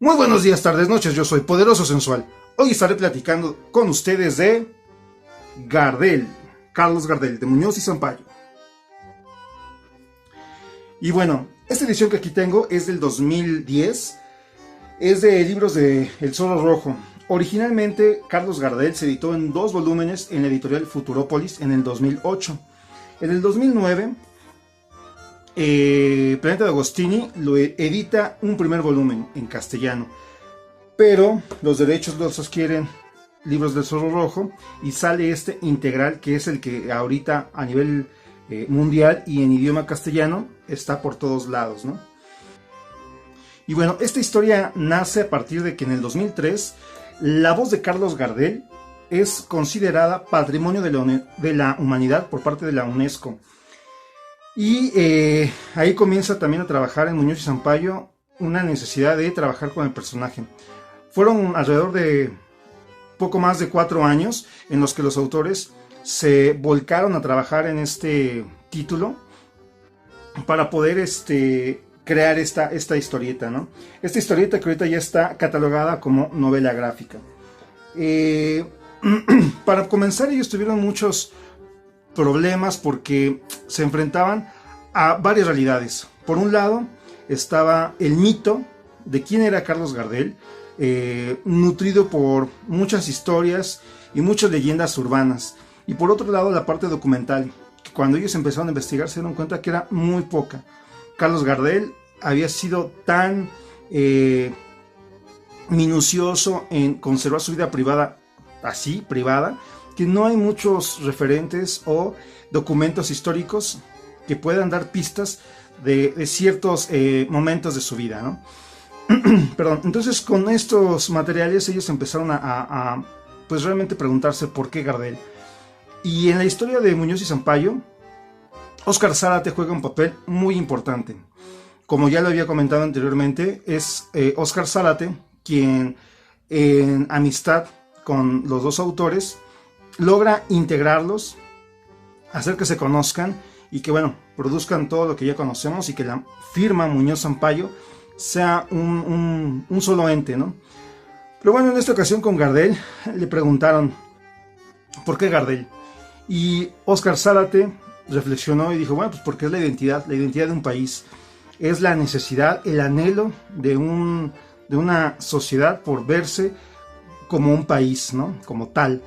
Muy buenos días, tardes, noches, yo soy Poderoso Sensual. Hoy estaré platicando con ustedes de Gardel, Carlos Gardel, de Muñoz y Zampayo. Y bueno, esta edición que aquí tengo es del 2010, es de libros de El Zorro Rojo. Originalmente, Carlos Gardel se editó en 2 volúmenes en la editorial Futurópolis en el 2008. En el 2009, Planeta de Agostini lo edita un primer volumen en castellano, pero los derechos los adquieren Libros del Zorro Rojo y sale este integral, que es el que ahorita a nivel mundial y en idioma castellano está por todos lados, ¿no? Y bueno, esta historia nace a partir de que en el 2003 la voz de Carlos Gardel es considerada Patrimonio de la Humanidad por parte de la UNESCO. Y ahí comienza también a trabajar en Muñoz y Zampayo una necesidad de trabajar con el personaje. Fueron alrededor de poco más de 4 años en los que los autores se volcaron a trabajar en este título para poder crear esta historieta, ¿no? Esta historieta que ahorita ya está catalogada como novela gráfica. Para comenzar, ellos tuvieron muchos problemas porque se enfrentaban a varias realidades. Por un lado estaba el mito de quién era Carlos Gardel, nutrido por muchas historias y muchas leyendas urbanas, y por otro lado la parte documental, que cuando ellos empezaron a investigar se dieron cuenta que era muy poca. Carlos Gardel había sido tan minucioso en conservar su vida privada, así, privada, que no hay muchos referentes o documentos históricos que puedan dar pistas de ciertos momentos de su vida, ¿no? Perdón. Entonces, con estos materiales ellos empezaron a pues realmente preguntarse por qué Gardel. Y en la historia de Muñoz y Zampayo, Óscar Zárate juega un papel muy importante. Como ya lo había comentado anteriormente, es Óscar Zárate quien, en amistad con los dos autores, logra integrarlos, hacer que se conozcan y que, bueno, produzcan todo lo que ya conocemos y que la firma Muñoz Zampayo sea un solo ente, ¿no? Pero bueno, en esta ocasión con Gardel le preguntaron ¿por qué Gardel? Y Óscar Zárate reflexionó y dijo, bueno, pues porque es la identidad de un país, es la necesidad, el anhelo de una sociedad por verse como un país, ¿no? Como tal.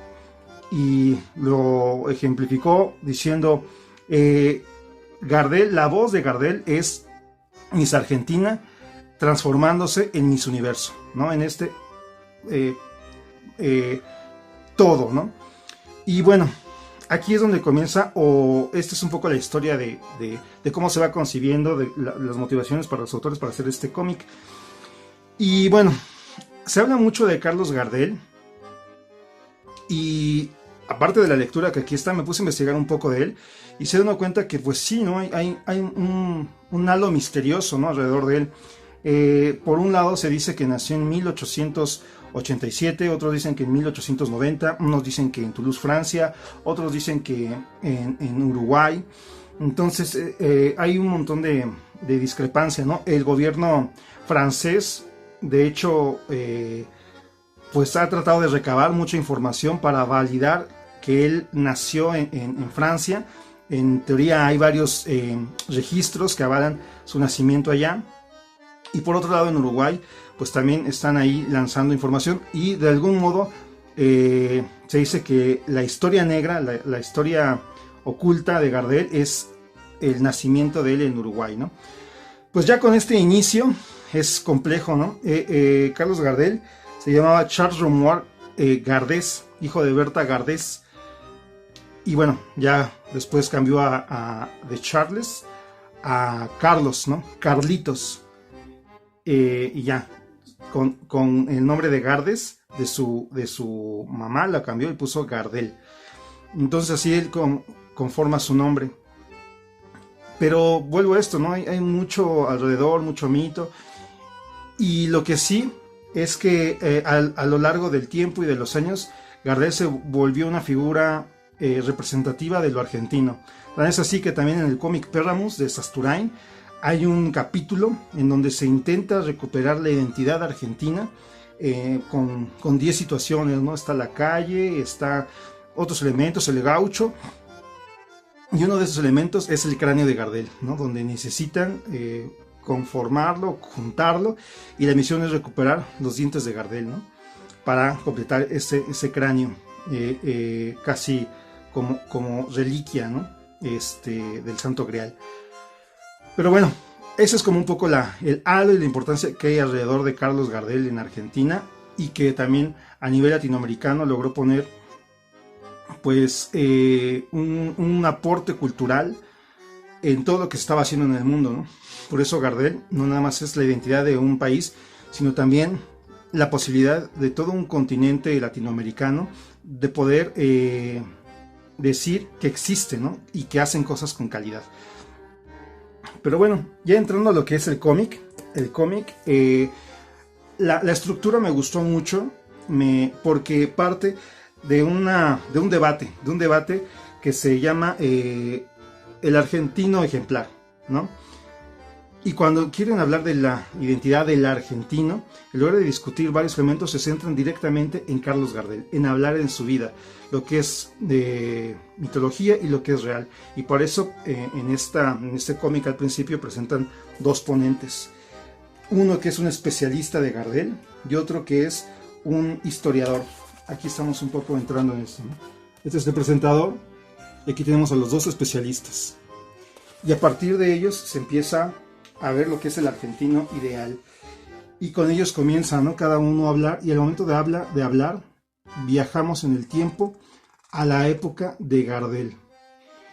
Y lo ejemplificó diciendo, Gardel, la voz de Gardel es Miss Argentina transformándose en Miss Universo, ¿no? En todo, ¿no? Y bueno, aquí es donde comienza, o esta es un poco la historia de cómo se va concibiendo, de las motivaciones para los autores para hacer este cómic. Y bueno, se habla mucho de Carlos Gardel, y aparte de la lectura que aquí está, me puse a investigar un poco de él y se dan cuenta que pues sí, ¿no? Hay un halo misterioso, ¿no? Alrededor de él. Por un lado se dice que nació en 1887, otros dicen que en 1890, unos dicen que en Toulouse, Francia, otros dicen que en Uruguay. Entonces hay un montón de discrepancia, ¿no? El gobierno francés, de hecho, pues ha tratado de recabar mucha información para validar que él nació en Francia. En teoría hay varios registros que avalan su nacimiento allá. Y por otro lado en Uruguay, pues también están ahí lanzando información. Y de algún modo se dice que la historia negra, la historia oculta de Gardel es el nacimiento de él en Uruguay, ¿no? Pues ya con este inicio es complejo, ¿no? Carlos Gardel se llamaba Charles Romuald Gardés, hijo de Berta Gardés. Y bueno, ya después cambió de Charles a Carlos, ¿no? Carlitos. Y ya, con el nombre de Gardés de su mamá la cambió y puso Gardel. Entonces así él conforma su nombre. Pero vuelvo a esto, ¿no? Hay mucho alrededor, mucho mito. Y lo que sí es que a lo largo del tiempo y de los años, Gardel se volvió una figura representativa de lo argentino. Es así que también en el cómic Péramus de Sasturain hay un capítulo en donde se intenta recuperar la identidad argentina con 10 situaciones, ¿no? Está la calle, está otros elementos, el gaucho, y uno de esos elementos es el cráneo de Gardel, ¿no? Donde necesitan conformarlo, juntarlo, y la misión es recuperar los dientes de Gardel, ¿no? Para completar ese cráneo, casi como reliquia, ¿no? Del Santo Grial. Pero bueno, ese es como un poco el halo y la importancia que hay alrededor de Carlos Gardel en Argentina, y que también a nivel latinoamericano logró poner pues un aporte cultural en todo lo que se estaba haciendo en el mundo, ¿no? Por eso Gardel no nada más es la identidad de un país, sino también la posibilidad de todo un continente latinoamericano de poder decir que existe, ¿no? Y que hacen cosas con calidad. Pero bueno, ya entrando a lo que es el cómic, la estructura me gustó mucho, porque parte de un debate que se llama el argentino ejemplar, ¿no? Y cuando quieren hablar de la identidad del argentino, en lugar de discutir varios elementos, se centran directamente en Carlos Gardel, en hablar en su vida, lo que es de mitología y lo que es real. Y por eso en este cómic al principio presentan dos ponentes. Uno que es un especialista de Gardel y otro que es un historiador. Aquí estamos un poco entrando en esto, ¿no? Este es el presentador y aquí tenemos a los dos especialistas. Y a partir de ellos se empieza a ver lo que es el argentino ideal. Y con ellos comienza, ¿no? Cada uno a hablar, y al momento de hablar viajamos en el tiempo a la época de Gardel.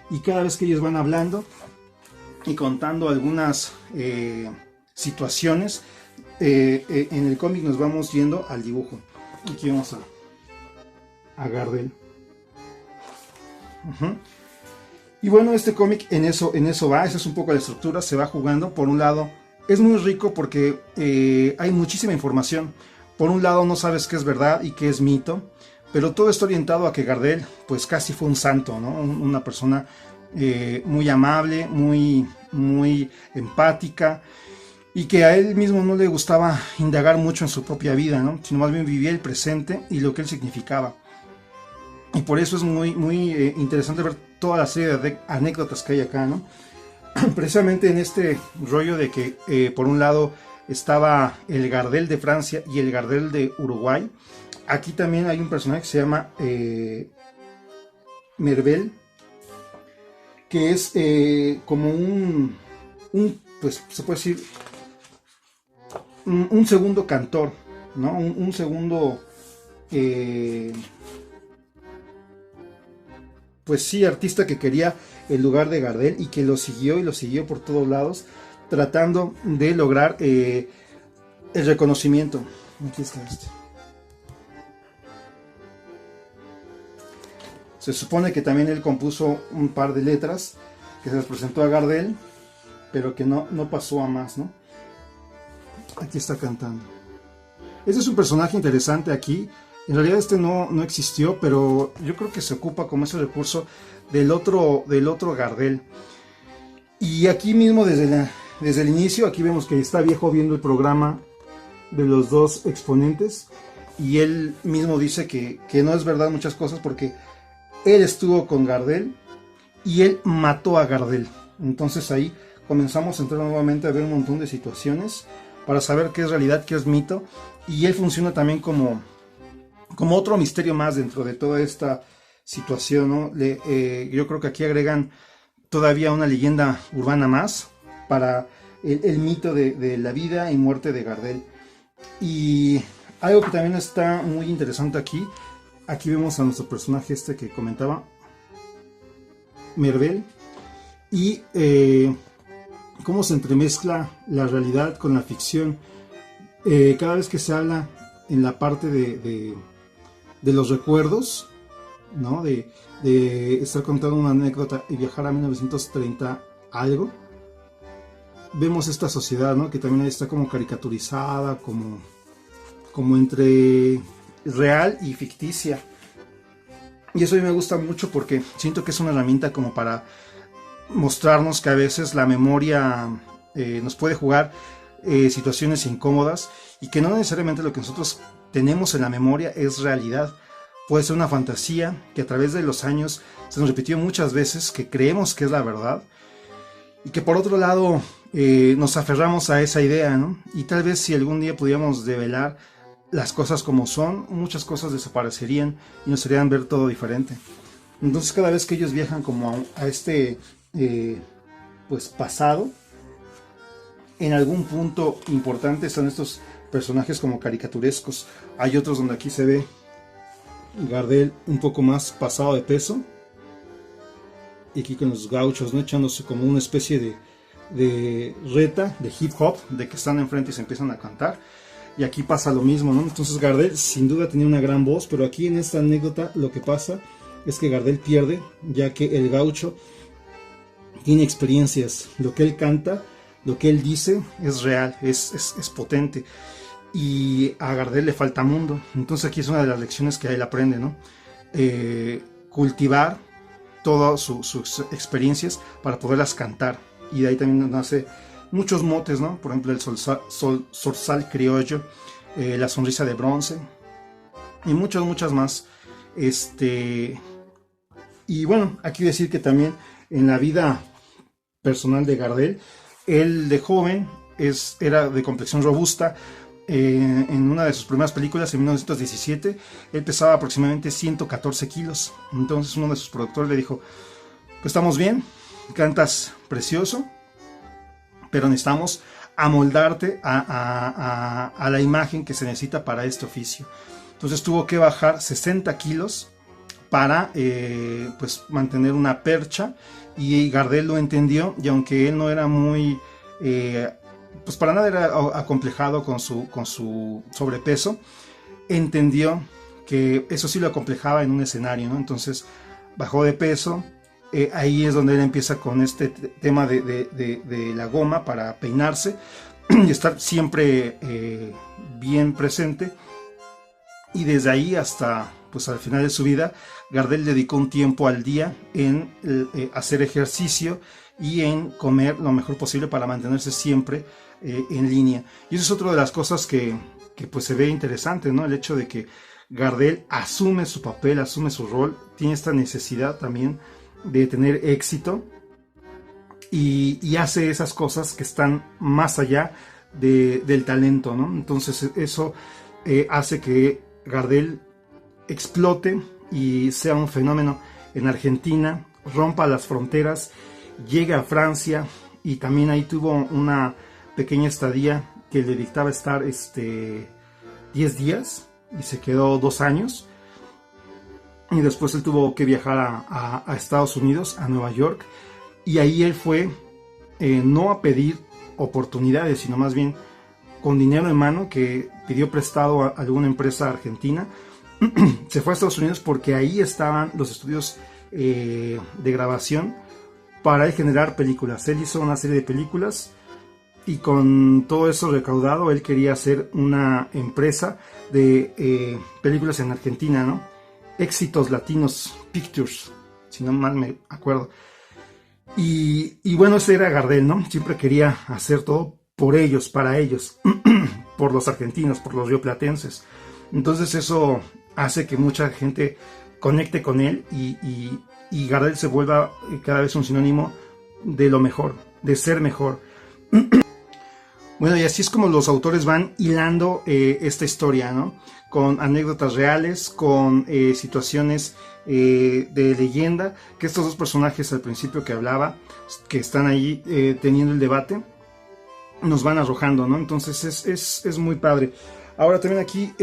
Y cada vez que ellos van hablando y contando algunas situaciones, en el cómic nos vamos yendo al dibujo. Aquí vamos a Gardel. Y bueno, este cómic en eso va, esa es un poco la estructura, se va jugando. Por un lado, es muy rico porque hay muchísima información. Por un lado no sabes qué es verdad y qué es mito, pero todo está orientado a que Gardel pues casi fue un santo, ¿no? Una persona muy amable, muy empática, y que a él mismo no le gustaba indagar mucho en su propia vida, ¿no? Sino más bien vivía el presente y lo que él significaba. Y por eso es muy interesante ver toda la serie de anécdotas que hay acá, ¿no? Precisamente en este rollo de que por un lado estaba el Gardel de Francia y el Gardel de Uruguay. Aquí también hay un personaje que se llama Mervel, que es como pues se puede decir un segundo cantor, ¿no? Un segundo pues sí, artista que quería el lugar de Gardel y que lo siguió por todos lados, tratando de lograr el reconocimiento. Aquí está este. Se supone que también él compuso un par de letras que se les presentó a Gardel, pero que no pasó a más, ¿no? Aquí está cantando. Este es un personaje interesante aquí. En realidad no existió, pero yo creo que se ocupa como ese recurso del otro Gardel. Y aquí mismo desde el inicio, aquí vemos que está Viejo viendo el programa de los dos exponentes, y él mismo dice que no es verdad muchas cosas, porque él estuvo con Gardel y él mató a Gardel. Entonces ahí comenzamos a entrar nuevamente a ver un montón de situaciones para saber qué es realidad, qué es mito, y él funciona también como otro misterio más dentro de toda esta situación, ¿no? Yo creo que aquí agregan todavía una leyenda urbana más para el mito de la vida y muerte de Gardel. Y algo que también está muy interesante aquí vemos a nuestro personaje que comentaba, Mervel, y cómo se entremezcla la realidad con la ficción. Cada vez que se habla en la parte de los recuerdos, ¿no? De estar contando una anécdota y viajar a 1930 algo, vemos esta sociedad, ¿no? Que también está como caricaturizada, como entre real y ficticia. Y eso a mí me gusta mucho porque siento que es una herramienta como para mostrarnos que a veces la memoria nos puede jugar situaciones incómodas y que no necesariamente lo que nosotros tenemos en la memoria es realidad. Puede ser una fantasía que a través de los años se nos repitió muchas veces, que creemos que es la verdad y que por otro lado nos aferramos a esa idea, ¿no? Y tal vez si algún día pudiéramos develar las cosas como son, muchas cosas desaparecerían y nos harían ver todo diferente. Entonces cada vez que ellos viajan como a este pues pasado, en algún punto importante están estos personajes como caricaturescos. Hay otros donde aquí se ve Gardel un poco más pasado de peso, y aquí con los gauchos, ¿no? Echándose como una especie de reta, de hip hop, de que están enfrente y se empiezan a cantar. Y aquí pasa lo mismo, ¿no? Entonces Gardel sin duda tenía una gran voz, pero aquí en esta anécdota lo que pasa es que Gardel pierde, ya que el gaucho tiene experiencias. Lo que él canta, lo que él dice es real, es potente. Y a Gardel le falta mundo. Entonces aquí es una de las lecciones que él aprende, ¿no? Cultivar todas sus experiencias para poderlas cantar. Y de ahí también nace muchos motes, ¿no? Por ejemplo, el zorzal criollo, la sonrisa de bronce y muchas más. Y bueno, aquí decir que también en la vida personal de Gardel, él de joven era de complexión robusta. En una de sus primeras películas, en 1917, él pesaba aproximadamente 114 kilos. Entonces uno de sus productores le dijo: pues estamos bien, cantas precioso, pero necesitamos amoldarte a la imagen que se necesita para este oficio. Entonces tuvo que bajar 60 kilos para pues mantener una percha, y Gardel lo entendió, y aunque él no era muy pues para nada era acomplejado con su sobrepeso, entendió que eso sí lo acomplejaba en un escenario, ¿no? Entonces bajó de peso. Ahí es donde él empieza con este tema de la goma para peinarse y estar siempre bien presente. Y desde ahí hasta pues al final de su vida, Gardel dedicó un tiempo al día en hacer ejercicio y en comer lo mejor posible para mantenerse siempre en línea. Y eso es otra de las cosas que pues se ve interesante, ¿no? El hecho de que Gardel asume su papel, asume su rol, tiene esta necesidad también de tener éxito, y hace esas cosas que están más allá del talento, ¿no? Entonces eso hace que Gardel explote y sea un fenómeno en Argentina, rompa las fronteras, llega a Francia, y también ahí tuvo una pequeña estadía que le dictaba estar 10 días, y se quedó 2 años. Y después él tuvo que viajar a Estados Unidos, a Nueva York, y ahí él fue no a pedir oportunidades, sino más bien con dinero en mano que pidió prestado a alguna empresa argentina. Se fue a Estados Unidos porque ahí estaban los estudios de grabación para él generar películas. Él hizo una serie de películas, y con todo eso recaudado él quería hacer una empresa de películas en Argentina, ¿no? Éxitos Latinos Pictures, si no mal me acuerdo. Y bueno, ese era Gardel, ¿no? Siempre quería hacer todo por ellos, para ellos, por los argentinos, por los rioplatenses. Entonces eso hace que mucha gente conecte con él, y Gardel se vuelva cada vez un sinónimo de lo mejor, de ser mejor. Bueno, y así es como los autores van hilando esta historia, ¿no? Con anécdotas reales, con situaciones de leyenda, que estos dos personajes al principio que hablaba, que están ahí teniendo el debate, nos van arrojando, ¿no? Entonces es muy padre. Ahora también aquí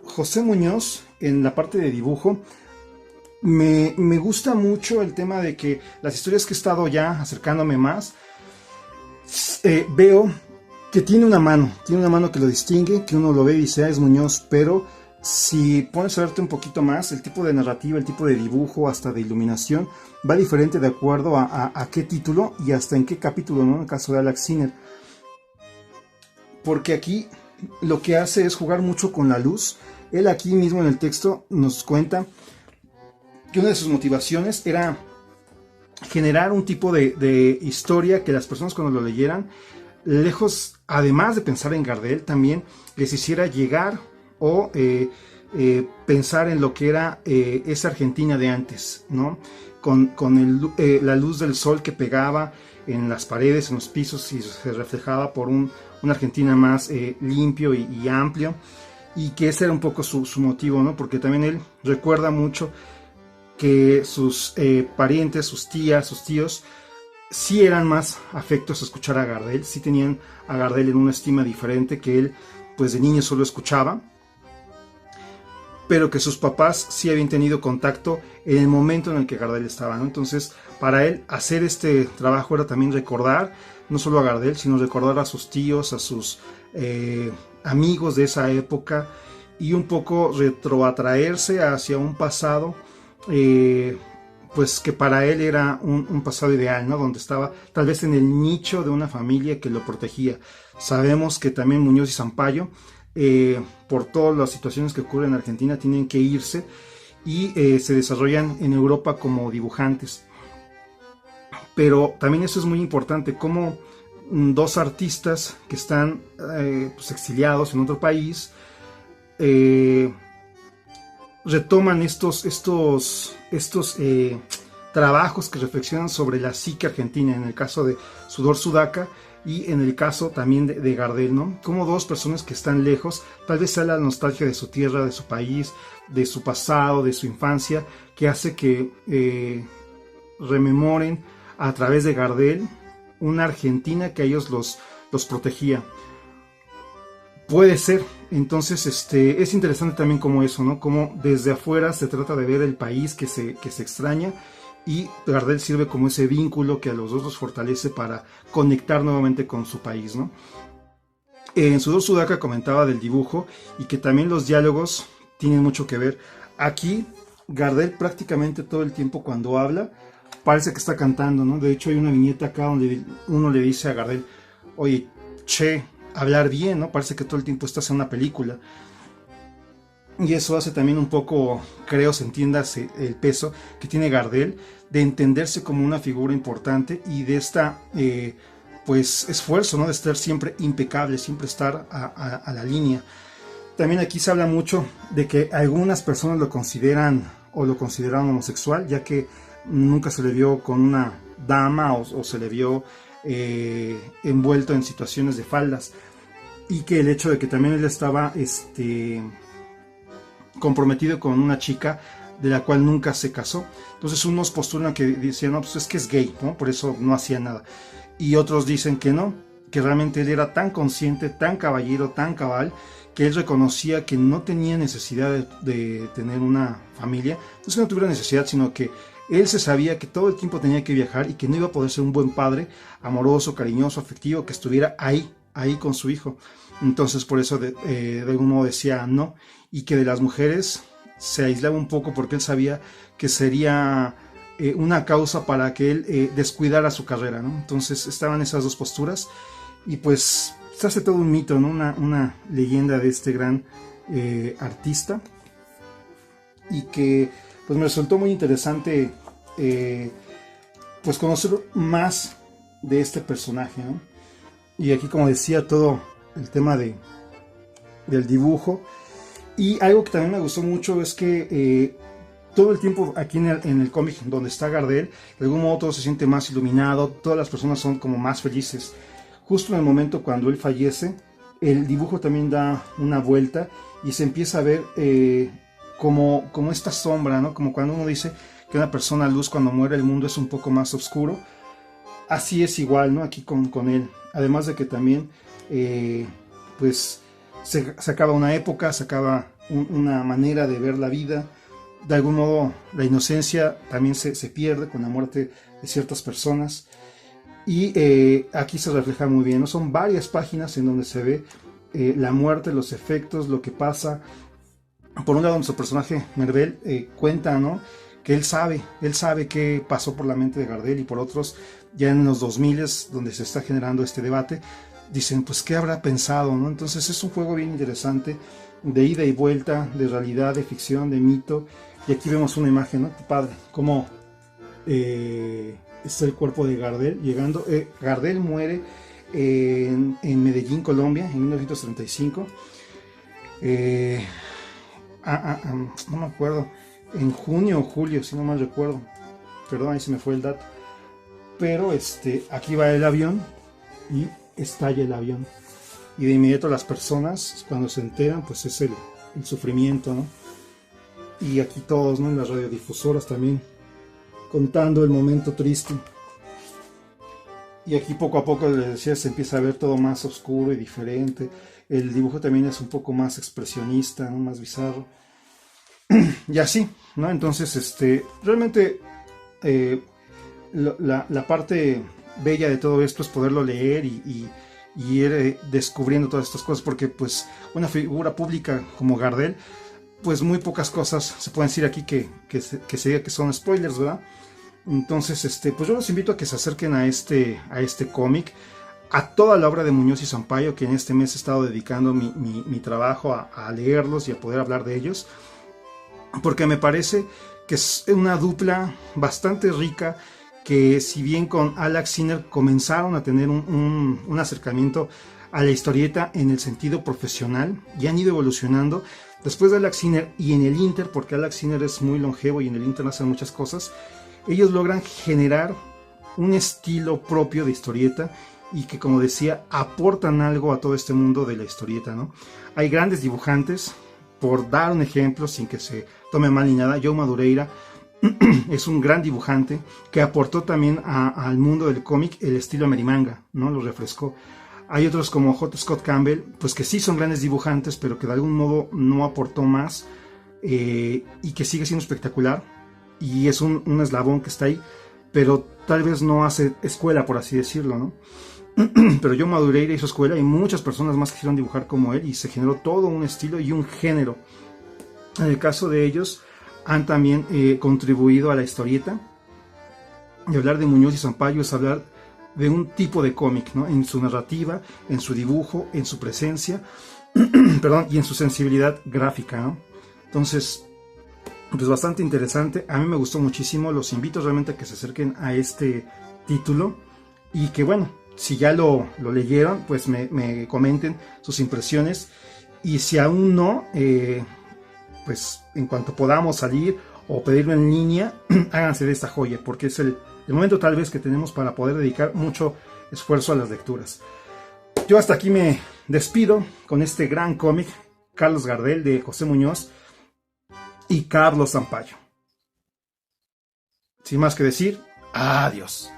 José Muñoz, en la parte de dibujo, me gusta mucho el tema de que las historias que he estado ya acercándome más, veo que tiene una mano que lo distingue, que uno lo ve y dice: es Muñoz, pero si pones a verte un poquito más, el tipo de narrativa, el tipo de dibujo, hasta de iluminación, va diferente de acuerdo a qué título y hasta en qué capítulo, ¿no? En el caso de Alex Sinner. Porque aquí lo que hace es jugar mucho con la luz. Él aquí mismo en el texto nos cuenta que una de sus motivaciones era generar un tipo de historia que las personas cuando lo leyeran, lejos, además de pensar en Gardel, también les hiciera llegar o pensar en lo que era esa Argentina de antes, ¿no? Con la luz del sol que pegaba en las paredes, en los pisos, y se reflejaba por una Argentina más limpio y amplio, y que ese era un poco su motivo, ¿no? Porque también él recuerda mucho que sus parientes, sus tías, sus tíos, sí eran más afectos a escuchar a Gardel, sí tenían a Gardel en una estima diferente, que él pues de niño solo escuchaba, pero que sus papás sí habían tenido contacto en el momento en el que Gardel estaba, ¿no? Entonces, para él hacer este trabajo era también recordar, no solo a Gardel, sino recordar a sus tíos, a sus amigos de esa época, y un poco retroatraerse hacia un pasado pues que para él era un pasado ideal, ¿no? Donde estaba tal vez en el nicho de una familia que lo protegía. Sabemos que también Muñoz y Sampaio, por todas las situaciones que ocurren en Argentina, tienen que irse y se desarrollan en Europa como dibujantes. Pero también eso es muy importante, como dos artistas que están pues exiliados en otro país, retoman estos trabajos que reflexionan sobre la psique argentina, en el caso de Sudor Sudaca y en el caso también de Gardel, ¿no? Como dos personas que están lejos, tal vez sea la nostalgia de su tierra, de su país, de su pasado, de su infancia, que hace que rememoren a través de Gardel una Argentina que a ellos los protegía. Puede ser. Entonces es interesante también como eso, ¿no? Como desde afuera se trata de ver el país que se extraña, y Gardel sirve como ese vínculo que a los dos los fortalece para conectar nuevamente con su país, ¿no? En Sudor Sudaca comentaba del dibujo y que también los diálogos tienen mucho que ver. Aquí Gardel prácticamente todo el tiempo cuando habla parece que está cantando, ¿no? De hecho hay una viñeta acá donde uno le dice a Gardel, oye, che, hablar bien, ¿no? Parece que todo el tiempo estás en una película. Y eso hace también un poco, creo, se entienda el peso que tiene Gardel de entenderse como una figura importante y de esta, pues, esfuerzo, ¿no? De estar siempre impecable, siempre estar a la línea. También aquí se habla mucho de que algunas personas lo consideran o lo consideraron homosexual, ya que nunca se le vio con una dama o se le vio envuelto en situaciones de faldas, y que el hecho de que también él estaba comprometido con una chica de la cual nunca se casó. Entonces unos postulan que decían, no, pues es que es gay, ¿no? Por eso no hacía nada. Y otros dicen que no, que realmente él era tan consciente, tan caballero, tan cabal, que él reconocía que no tenía necesidad de tener una familia. No es que no tuviera necesidad, sino que él se sabía que todo el tiempo tenía que viajar y que no iba a poder ser un buen padre, amoroso, cariñoso, afectivo, que estuviera ahí con su hijo. Entonces por eso de algún modo decía no, y que de las mujeres se aislaba un poco porque él sabía que sería una causa para que él descuidara su carrera, ¿no? Entonces estaban esas dos posturas y pues se hace todo un mito, ¿no? Una leyenda de este gran artista, y que pues me resultó muy interesante pues conocer más de este personaje, ¿no? Y aquí, como decía, todo el tema del dibujo. Y algo que también me gustó mucho es que todo el tiempo aquí en el cómic donde está Gardel, de algún modo todo se siente más iluminado, todas las personas son como más felices. Justo en el momento cuando él fallece, el dibujo también da una vuelta y se empieza a ver como esta sombra, ¿no? Como cuando uno dice que una persona luz cuando muere el mundo es un poco más oscuro. Así es igual, ¿no? Aquí con él. Además de que también pues se acaba una época, se acaba una manera de ver la vida. De algún modo la inocencia también se pierde con la muerte de ciertas personas. Y aquí se refleja muy bien, ¿no? Son varias páginas en donde se ve la muerte, los efectos, lo que pasa. Por un lado, nuestro personaje Mervel cuenta, ¿no?, que él sabe qué pasó por la mente de Gardel, y por otros, ya en los 2000, donde se está generando este debate, dicen, pues, ¿qué habrá pensado?, ¿no? Entonces es un juego bien interesante, de ida y vuelta, de realidad, de ficción, de mito. Y aquí vemos una imagen, ¿no? Qué padre, cómo está el cuerpo de Gardel llegando. Gardel muere en Medellín, Colombia, en 1935. No me acuerdo, en junio o julio, si no mal recuerdo. Perdón, ahí se me fue el dato. Pero aquí va el avión y estalla el avión. Y de inmediato las personas, cuando se enteran, pues es el sufrimiento, ¿no? Y aquí todos, ¿no? En las radiodifusoras también, contando el momento triste. Y aquí poco a poco, les decía, se empieza a ver todo más oscuro y diferente. El dibujo también es un poco más expresionista, ¿no? Más bizarro. Y así, ¿no? Entonces, realmente la parte bella de todo esto es poderlo leer y ir descubriendo todas estas cosas, porque pues una figura pública como Gardel, pues muy pocas cosas se pueden decir aquí que se diga que son spoilers, ¿verdad? Entonces, pues yo los invito a que se acerquen a este cómic, a toda la obra de Muñoz y Sampaio, que en este mes he estado dedicando mi trabajo a leerlos y a poder hablar de ellos, porque me parece que es una dupla bastante rica, que si bien con Alex Sinner comenzaron a tener un acercamiento a la historieta en el sentido profesional, y han ido evolucionando después de Alex Sinner y en el Inter, porque Alex Sinner es muy longevo y en el Inter hacen muchas cosas. Ellos logran generar un estilo propio de historieta y que, como decía, aportan algo a todo este mundo de la historieta, ¿no? Hay grandes dibujantes, por dar un ejemplo, sin que se tome mal ni nada, Joe Madureira es un gran dibujante que aportó también al mundo del cómic el estilo Amerimanga, ¿no? Lo refrescó. Hay otros como J. Scott Campbell, pues que sí son grandes dibujantes, pero que de algún modo no aportó más, y que sigue siendo espectacular. Y es un eslabón que está ahí, pero tal vez no hace escuela, por así decirlo, ¿no? Pero Joe Madureira hizo escuela y muchas personas más quisieron dibujar como él y se generó todo un estilo y un género. En el caso de ellos, han también contribuido a la historieta. Y hablar de Muñoz y Sampaio es hablar de un tipo de cómic, ¿no? En su narrativa, en su dibujo, en su presencia, perdón, y en su sensibilidad gráfica, ¿no? Entonces, pues bastante interesante. A mí me gustó muchísimo. Los invito realmente a que se acerquen a este título y que, bueno, si ya lo leyeron, pues me comenten sus impresiones. Y si aún no, pues en cuanto podamos salir o pedirlo en línea, háganse de esta joya, porque es el momento tal vez que tenemos para poder dedicar mucho esfuerzo a las lecturas. Yo hasta aquí me despido con este gran cómic, Carlos Gardel, de José Muñoz y Carlos Sampaio. Sin más que decir, adiós.